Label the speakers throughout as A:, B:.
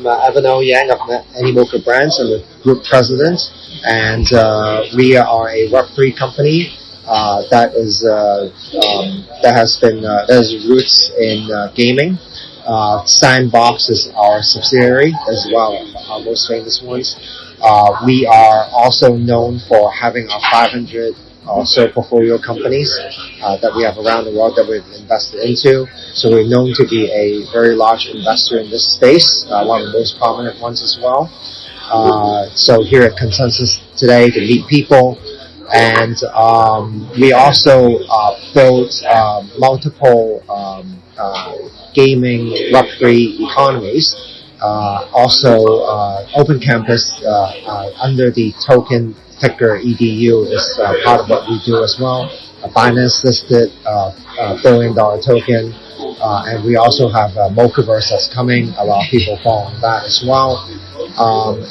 A: I'm Evan Auyang of Animoca Brands. I'm the group president, and we are a Web3 company that has roots in gaming. Sandbox is our subsidiary as well, our most famous ones. We are also known for having our 500 so portfolio companies that we have around the world that we've invested into. So we're known to be a very large investor in this space, one of the most prominent ones as well. So here at Consensus today to meet people, and we also built multiple gaming Web3 economies. Also, Open Campus under the token ticker EDU is part of what we do as well. A Binance listed $1 billion token, and we also have Mochaverse that's coming. A lot of people following that as well.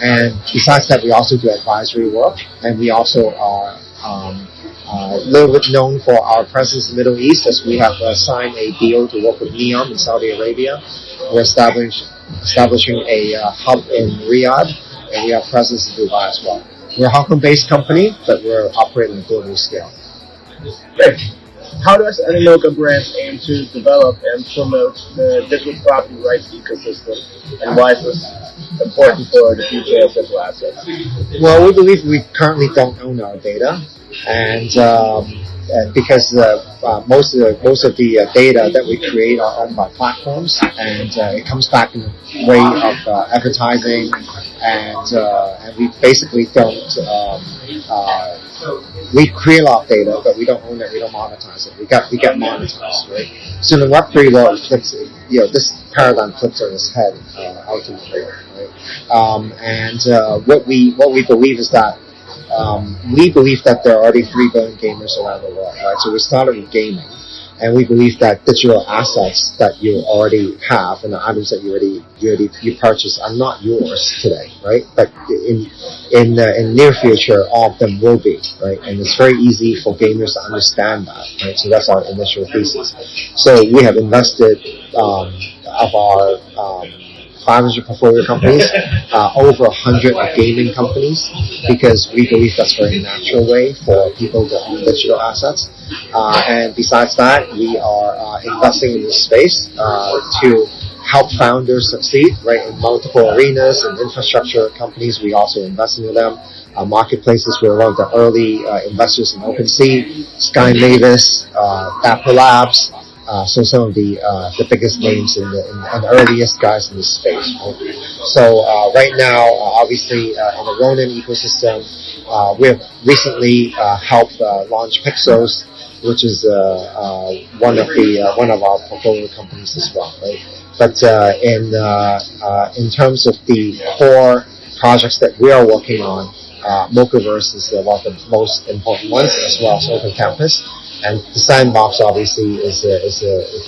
A: And besides that, we also do advisory work, and we also are a little bit known for our presence in the Middle East, as we have signed a deal to work with Neom in Saudi Arabia. We're establishing a hub in Riyadh, and we have presence in Dubai as well. We're a Hong Kong-based company, but we're operating on a global scale.
B: Great. How does Animoca Brands aim to develop and promote the digital property rights ecosystem, and why is this important for the future of digital assets?
A: Well, we believe we currently don't own our data, and because most of the data that we create are owned by platforms, and it comes back in the way of advertising, and we basically don't. We create a lot of data, but we don't own it. We don't monetize it. We get monetized, right? So in the Web3 world, flips, this paradigm flips on its head ultimately, right? What we believe is that we believe that there are already 3 billion gamers around the world, right? So we started with gaming, and we believe that digital assets that you already have and the items that you purchase are not yours today, right? But in the near future, all of them will be, right? And it's very easy for gamers to understand that, right? So that's our initial thesis. So we have invested of our 500 portfolio companies, over 100 gaming companies, because we believe that's a very natural way for people to own digital assets. And besides that, we are investing in this space to help founders succeed, right, in multiple arenas and infrastructure companies. We also invest into them. Marketplaces, we're one of the early investors in OpenSea, Sky Mavis, Dapper Labs. So some of the biggest names and the earliest guys in this space. Right? So right now, obviously, in the Ronin ecosystem, we have recently helped launch Pixels, which is one of our portfolio companies as well. Right? But in terms of the core projects that we are working on, Mochaverse is one of the most important ones, as well as Open Campus. And the Sandbox obviously it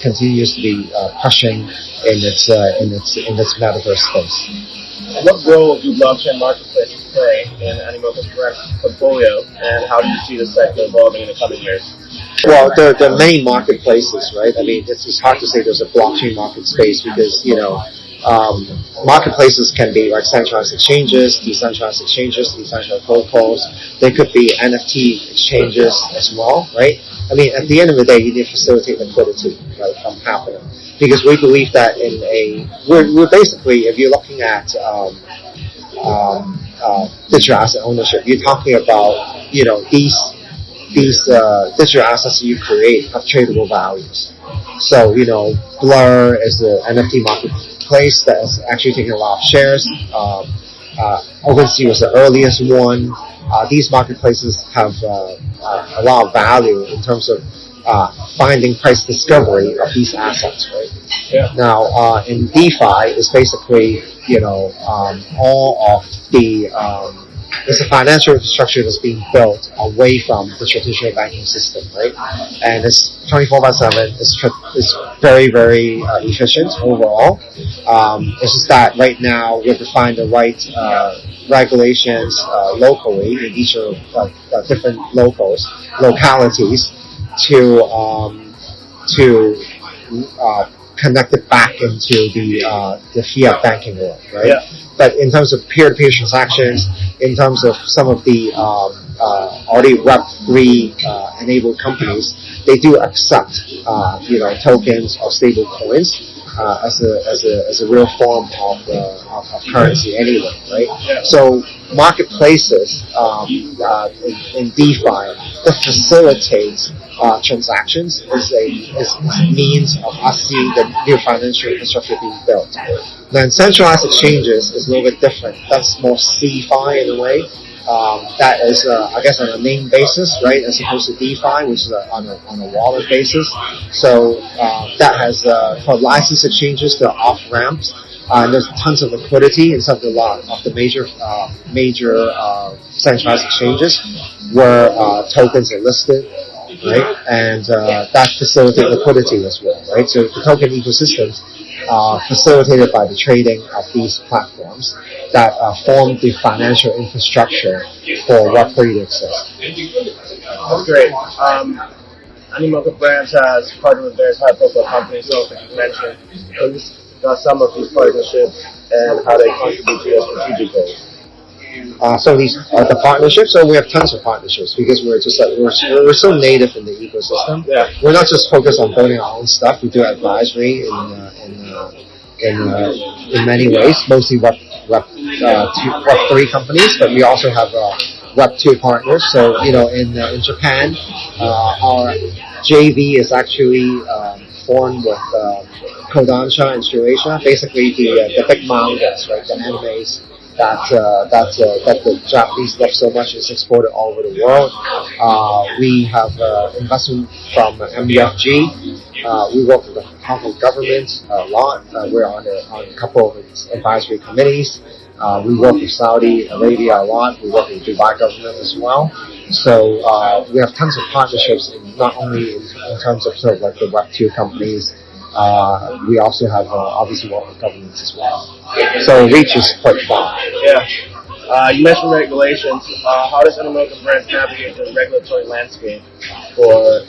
A: continues to be pushing in its metaverse space.
B: What role do blockchain marketplaces play in Animoca's portfolio, and how do you see the sector evolving in the coming years?
A: Well, there are many marketplaces, right? I mean, it's hard to say there's a blockchain market space because marketplaces can be like centralized exchanges, decentralized protocols. They could be NFT exchanges as well, right? I mean, at the end of the day, you need to facilitate liquidity, right, from happening. Because we believe that we're basically, if you're looking at digital asset ownership, you're talking about, these digital assets you create have tradable values. So, Blur is the NFT marketplace that is actually taking a lot of shares. OpenSea was the earliest one. These marketplaces have a lot of value in terms of finding price discovery of these assets, right? Yeah. Now, in DeFi, it's basically, all of the it's a financial infrastructure that's being built away from the traditional banking system, right? And it's 24/7. It's very, very efficient overall. It's just that right now we have to find the right regulations locally in each of different localities to connected back into the fiat banking world, right?
B: Yeah.
A: But in terms of peer-to-peer transactions, in terms of some of the already Web3 enabled companies, they do accept tokens or stable coins as a real form of currency anyway, right?
B: Yeah.
A: So marketplaces in DeFi that facilitates transactions is a means of us seeing the new financial infrastructure being built. Then centralized exchanges is a little bit different. That's more CeFi in a way. That is, I guess, on a name basis, right, as opposed to DeFi, which is on a wallet basis. So that has for license exchanges, there are off ramps. And there's tons of liquidity in some of the major centralized exchanges where tokens are listed, right? And that facilitates liquidity as well, right? So the token ecosystems are facilitated by the trading of these platforms that form the financial infrastructure for Web3 to exist.
B: That's great. Animoca Brands has partnered with various high-profile companies, so like you mentioned, some of these partnerships and how they contribute to your strategic goals.
A: So these are the partnerships. So we have tons of partnerships because we're just we're so native in the ecosystem.
B: Yeah.
A: We're not just focused on building our own stuff. We do advisory in many ways, mostly Web3 companies, but we also have Web2 partners. So in Japan, our JV is actually formed with Kodansha and Shueisha, basically the big mangas, right, the animes that the Japanese love so much is exported all over the world. We have investment from MUFG. We work with the Hong Kong government a lot. We're on a couple of advisory committees. We work with Saudi Arabia a lot. We work with the Dubai government as well. So we have tons of partnerships, not only in terms of sort of like the Web2 companies. We also have obviously work with governments as well. So reach is quite far.
B: Yeah. You mentioned regulations. How does Animoca Brands navigate the regulatory landscape for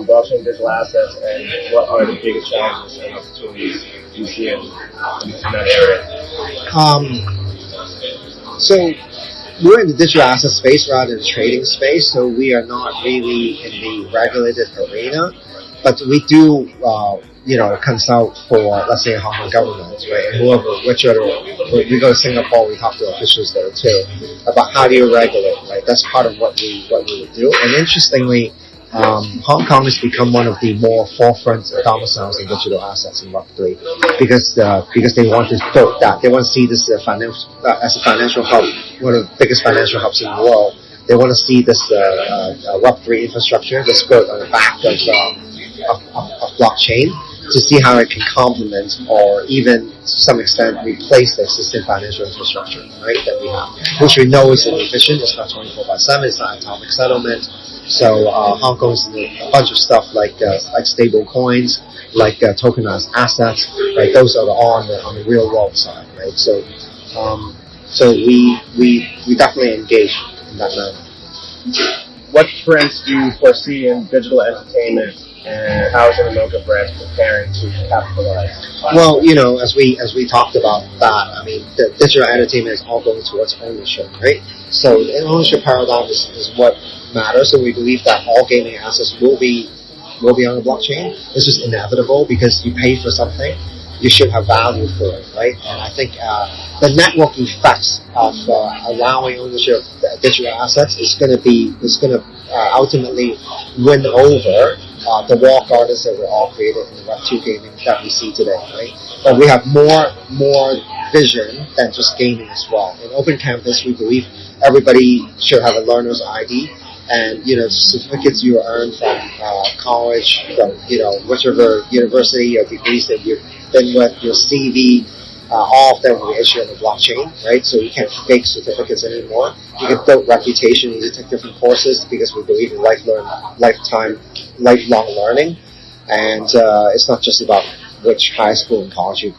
B: blockchain digital assets, and what are the biggest challenges and opportunities you see in that area?
A: So we're in the digital asset space rather than the trading space, so we are not really in the regulated arena, but we do consult for, let's say, Hong Kong government, right, and whichever. We go to Singapore, we talk to officials there too about how do you regulate, right? That's part of what we would do. And interestingly, Hong Kong has become one of the more forefront domiciles in digital assets in Web3 because they want to build that. They want to see this as a financial hub, one of the biggest financial hubs in the world. They want to see this Web3 infrastructure that's built on the back of blockchain to see how it can complement or even to some extent replace the existing financial infrastructure, right, that we have, which we know is inefficient. It's not 24/7. It's not atomic settlement. So Hong Kong's a bunch of stuff like stable coins, like tokenized assets, right? Those are all on the real world side, right? So we definitely engage in that manner.
B: What trends do you foresee in digital entertainment, and how is Animoca Brands preparing to capitalize?
A: Well, as we talked about that, I mean, the digital entertainment is all going towards ownership, right? So the ownership paradigm is what matters. So we believe that all gaming assets will be on the blockchain. It's just inevitable because you pay for something, you should have value for it, right? And I think the network effects of allowing ownership of digital assets is going to ultimately win over the walled gardens that were all created in the Web2 gaming that we see today, right? But we have more vision than just gaming as well. In Open Campus, we believe everybody should have a learner's ID, and certificates you earn from college, from whichever university or degrees that you've been with, your CV, all of them will be issued on the blockchain, right? So you can't fake certificates anymore. You can build reputation. You need to take different courses because we believe in lifelong learning, and it's not just about which high school and college you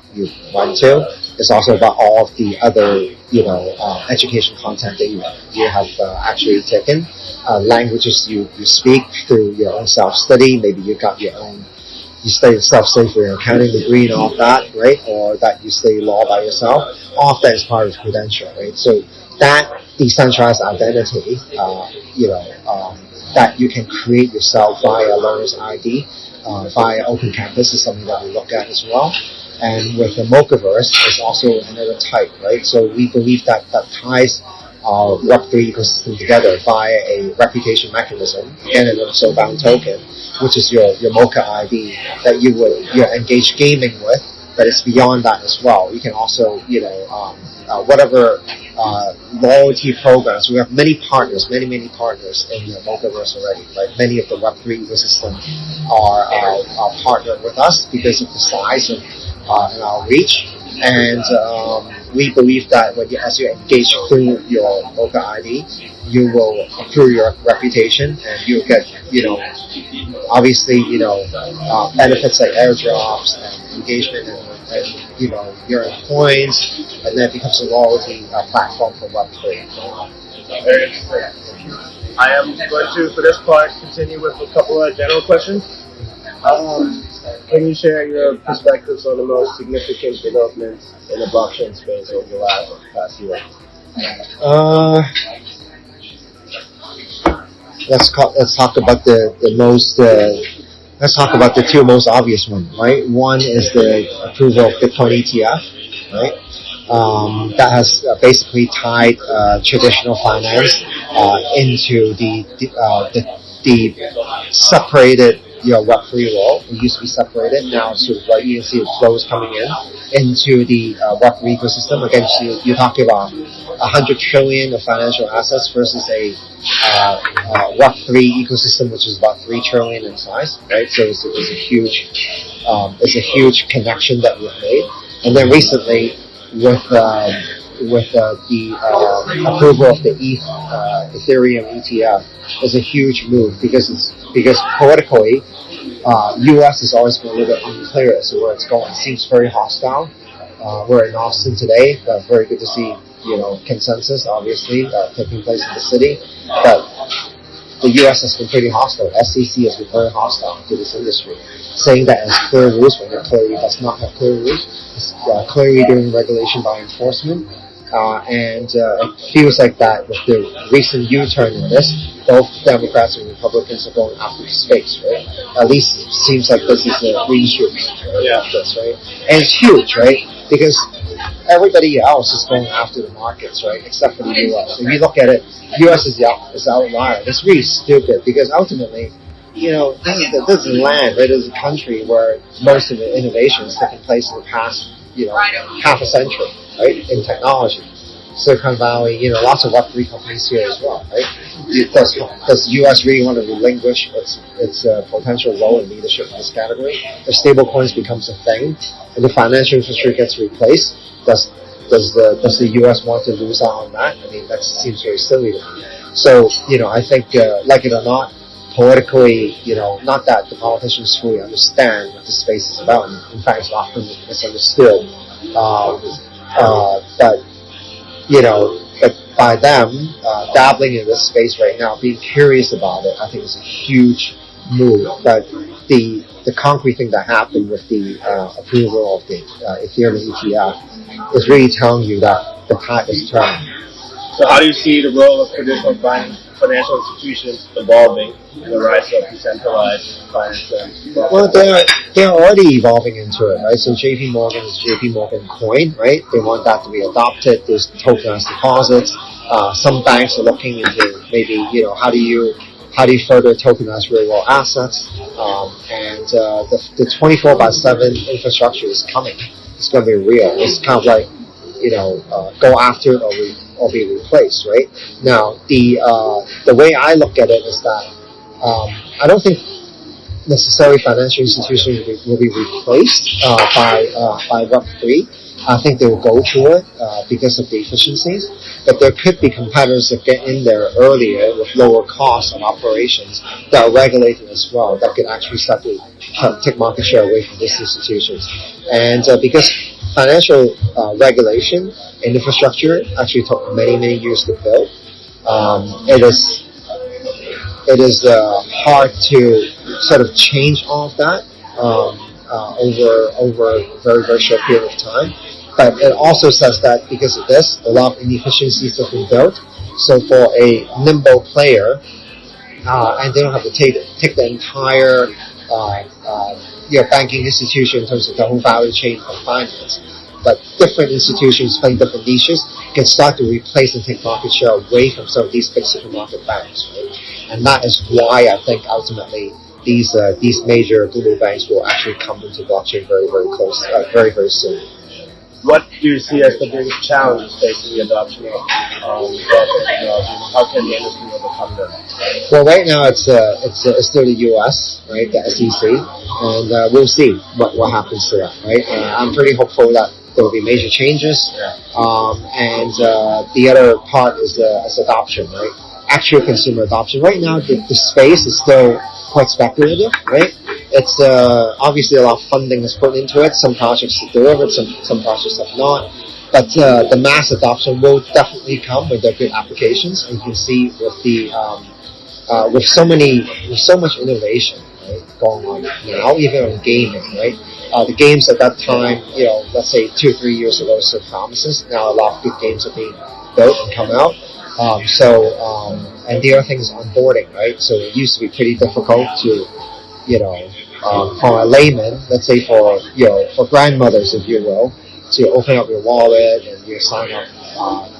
A: went to. It's also about all of the other education content that you have actually taken, languages you speak through your own self-study. Maybe you got your own you study yourself, say for your accounting degree and all of that, right? Or that you study law by yourself. All of that is part of credential, right? So that decentralized identity, that you can create yourself via Learner's ID, via Open Campus is something that we look at as well. And with the Mochaverse, it's also another type, right? So we believe that ties our Web3 ecosystem together via a reputation mechanism, again an bound token, which is your Mocha ID that you engage gaming with, but it's beyond that as well. You can also, whatever loyalty programs. We have many partners in the Mochaverse already. Right? Many of the Web3 ecosystem are partnered with us because of the size and our reach. And we believe that as you engage through your Mocha ID, you will accrue your reputation, and you'll get, obviously, benefits like airdrops and engagement, and your points, and then it becomes a loyalty platform for Web3.
B: Very interesting. I am going to, for this part, continue with a couple of general questions. Can you share your perspectives on the most significant developments in the blockchain space over the past year?
A: Let's talk about let's talk about the two most obvious ones, right? One is the approval of Bitcoin ETF, right? That has basically tied traditional finance into the separated Web3 world. It used to be separated. Now it's sort of like you can see the flows coming into the Web3 ecosystem. Again, you're talking about 100 trillion of financial assets versus a Web3 ecosystem, which is about 3 trillion in size, right? So it's a huge connection that we've made. And then recently, with the approval of the Ethereum ETF, is a huge move because politically, U.S. has always been a little bit unclear as to where it's going. It seems very hostile. We're in Austin today. Very good to see, consensus obviously taking place in the city. But the U.S. has been pretty hostile. SEC has been very hostile to this industry, saying that it has clear rules when it clearly does not have clear rules. It's clearly doing regulation by enforcement. And it feels like that with the recent U-turn in this, both Democrats and Republicans are going after space, right? At least it seems like this is a green shoot, right? This, right? And it's huge, right? Because everybody else is going after the markets, right? Except for the U.S. If you look at it, U.S. is the outlier. It's really stupid because ultimately, this is land, right? This is a country where most of the innovation has taken place in the past, half a century, right? In technology. Silicon Valley, lots of Web3 companies here as well, right? Does the U.S. really want to relinquish its potential role in leadership in this category? If stablecoins becomes a thing and the financial infrastructure gets replaced, does the U.S. want to lose out on that? I mean, that seems very silly to me. So, I think, like it or not, politically, not that the politicians fully understand what the space is about. In fact, it's often misunderstood. But by them dabbling in this space right now, being curious about it, I think is a huge move. But the concrete thing that happened with the approval of the Ethereum ETF is really telling you that the tide is turning.
B: So how do you see the role of traditional financial institutions evolving in the rise of decentralized finance?
A: Well, they're already evolving into it, right? So JP Morgan is JP Morgan Coin, right? They want that to be adopted. There's tokenized deposits. Some banks are looking into maybe, how do you further tokenize real world assets? And the 24/7 infrastructure is coming. It's going to be real. It's kind of like, go after it or be replaced, right? Now, the way I look at it is that I don't think necessarily financial institutions will be replaced by Web3. I think they will go through it because of the efficiencies, but there could be competitors that get in there earlier with lower costs of operations that are regulated as well, that could actually start to take market share away from these institutions. And because financial regulation and infrastructure actually took many years to build, it is hard to sort of change all of that over a very, very short period of time. But it also says that because of this, a lot of inefficiencies have been built. So for a nimble player, and they don't have to take the entire banking institution in terms of the whole value chain of finance. But different institutions playing different niches can start to replace and take market share away from some of these big supermarket banks, right? And that is why I think ultimately these major global banks will actually come into blockchain very, very close, very, very soon.
B: What do you see as the biggest challenges facing the adoption of blockchain technology? How can the industry overcome them?
A: Well, right now it's still the U.S., right, the SEC, and we'll see what happens to that, right? I'm pretty hopeful that there will be major changes, and the other part is adoption, right? Actual consumer adoption. Right now, the space is still quite speculative, right? It's obviously a lot of funding is put into it. Some projects have delivered, some projects have not. But the mass adoption will definitely come with the good applications, and you can see with so much innovation, right, going on now, even on gaming, right? The games at that time, let's say 2 or 3 years ago, so promises. Now a lot of good games are being built and come out. And the other thing is onboarding, right? So it used to be pretty difficult to, for a layman, let's say for grandmothers, if you will, to open up your wallet and you sign up, and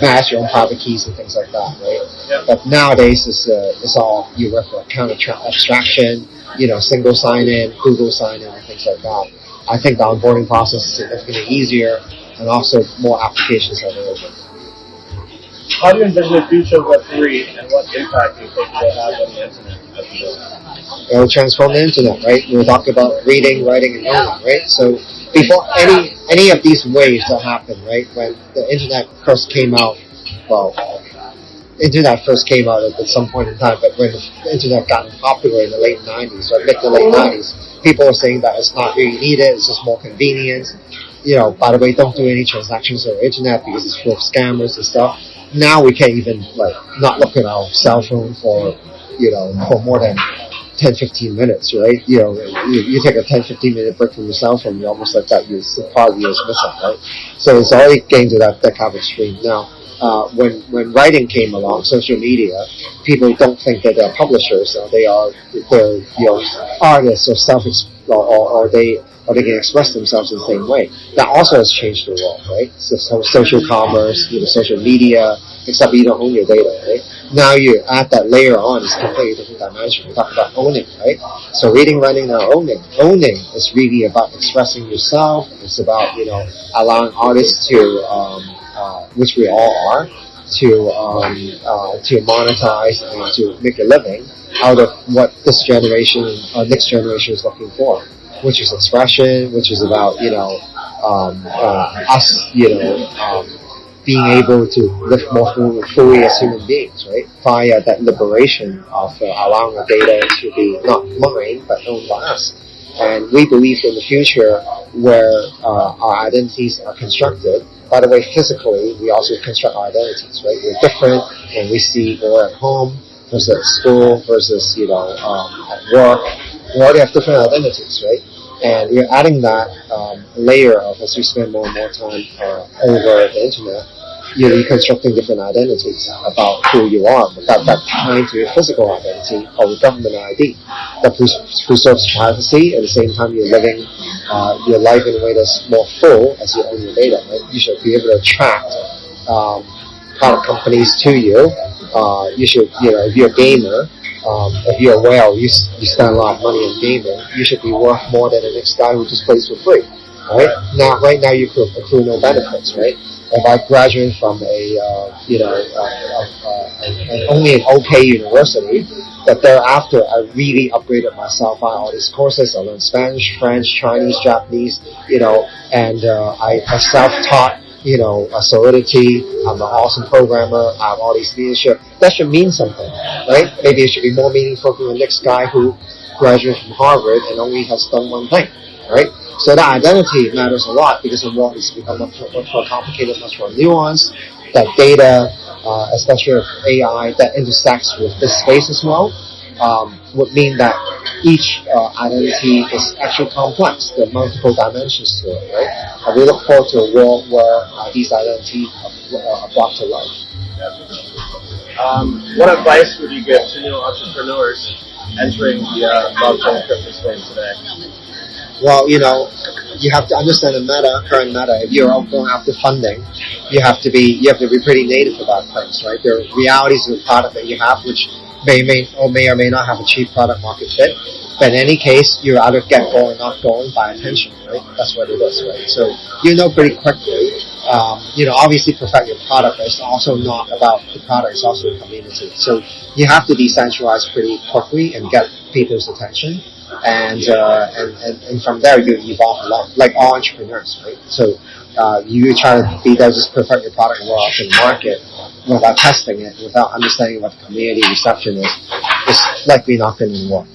A: manage your own private keys and things like that, right? Yep. But nowadays it's all you work for account abstraction, single sign-in, Google sign-in, and things like that. I think the onboarding process is significantly easier, and also more applications are available.
B: How do you envision the future of Web3, and what impact do you think it will have on the internet?
A: It will transform the internet, right? We were talking about reading, writing, and owning, right? So before any of these waves that happened, right? When the internet first came out, internet first came out at some point in time, but when the internet got popular in the late 90s, or mid to late 90s, people were saying that it's not really needed, it's just more convenient. By the way, don't do any transactions on the internet because it's full of scammers and stuff. Now we can't even not look at our cell phone for more than 10-15 minutes, right? You take a 10-15 minute break from your cell phone, you almost like that part of you is missing, right? So it's already getting to that kind of extreme. Now, when writing came along, social media, people don't think that they're publishers, they're artists or they can express themselves in the same way. That also has changed the world, right? So social commerce, social media, except you don't own your data, right? Now you add that layer on, it's a completely different dimension. We talk about owning, right? So reading, writing, now owning. Owning is really about expressing yourself. It's about, allowing artists to, which we all are, to monetize and to make a living out of what this generation or next generation is looking for, which is expression, which is about, us, being able to live more fully as human beings, right? Via that liberation of allowing the data to be not mine, but owned by us. And we believe in the future where our identities are constructed. By the way, physically, we also construct our identities, right? We're different when we see we're at home versus at school versus, at work. We already have different identities, right? And we're adding that layer of, as we spend more and more time over the internet, you're constructing different identities about who you are, without that tying to your physical identity or your government ID that preserves privacy. At the same time, you're living your life in a way that's more full as you own your data. Right? You should be able to attract product companies to you. You should, if you're a gamer, if you're a whale, you spend a lot of money on gaming, you should be worth more than the next guy who just plays for free. Right now you accrue no benefits, right? If I graduate from only an okay university, but thereafter I really upgraded myself on all these courses. I learned Spanish, French, Chinese, Japanese, and I self-taught, Solidity. I'm an awesome programmer. I have all these leadership. That should mean something, right? Maybe it should be more meaningful to the next guy who graduated from Harvard and only has done one thing, right? So that identity matters a lot because the world has become much more complicated, much more nuanced. That data, especially with AI, that intersects with this space as well. would mean that each identity is actually complex. There are multiple dimensions to it, right? We look forward to a world where these identities are brought to life.
B: What advice would you give to new entrepreneurs entering the blockchain crypto space today?
A: Well, you have to understand the current meta. If you're going after funding, you have to be pretty native about things, right? There are realities of the product that you have, which may or may not have a cheap product market fit. But in any case, you either get going or not going by attention, right? That's what it is, right? So pretty quickly. Obviously perfect your product, but it's also not about the product, it's also the community. So you have to decentralize pretty quickly and get people's attention. And from there you evolve a lot, like all entrepreneurs, right? So you try to be there, just perfect your product and roll out to the market without testing it, without understanding what the community reception is, it's likely not going to work.